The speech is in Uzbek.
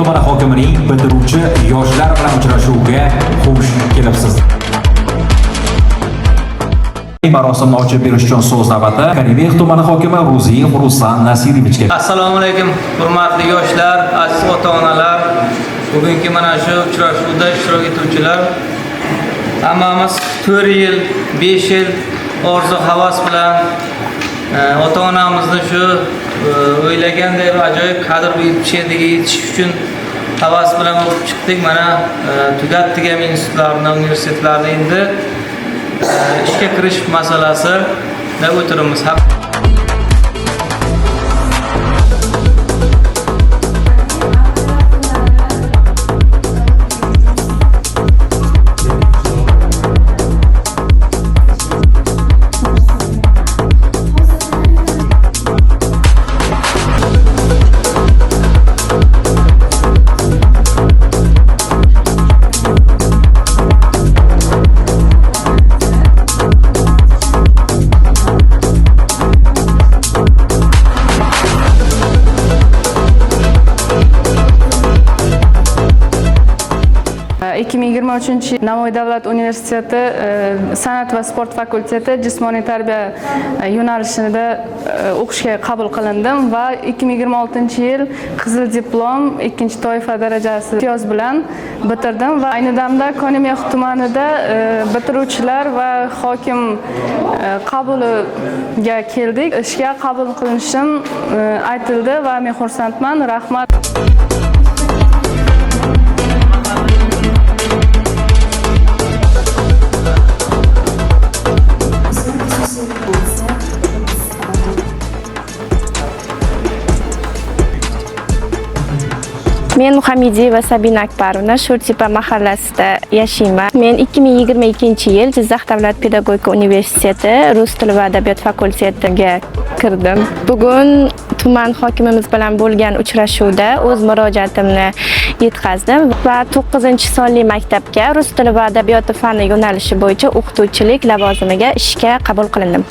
tumani hokimining bitiruvchi yoshlar bilan uchrashuviga xush kelibsiz. Marosimni ochib berish uchun so'z navbati Karibek tumani hokimi Ro'ziyev Ruslan Nasiriyevichga. Assalomu alaykum, hurmatli yoshlar, aziz ota-onalar, bugungi mana shu uchrashuvda ishtirok etuvchilar. Hammamiz 4 yil, 5 yil orzu havas bilan ota-onamizni shu o'ylagandek ajoyib kadr yetishadiga yetish uchun havas bilan o'qib chiqdik. Mana tugatdik ham institutlarni, universitetlarni, endi ishga kirish masalasida o'tiribmiz. Navoiy davlat universiteti san'at va sport fakulteti jismoniy tarbiya yo'nalishida o'qishga qabul qilindim va 2026-yil qizil diplom 2-toifa darajasi imtiyoz bilan bitirdim va ayni damda Konimix tumanida bitiruvchilar va hokim qabuliga keldik. Ishga qabul qilinishim aytildi va men xursandman. Rahmat. Men Muhammediyeva Sabina Akbarovna Sho'rtepa mahallasida yashayman. Men 2022-yil Jizzax davlat pedagogika universiteti Rus tili va adabiyot fakultetiga kirdim. Bugun tuman hokimimiz bilan bo'lgan uchrashuvda o'z murojaatimni yetkazdim va 9-sonli maktabga Rus tili va adabiyoti fani yo'nalishi bo'yicha o'qituvchilik lavozimiga ishga qabul qilindim.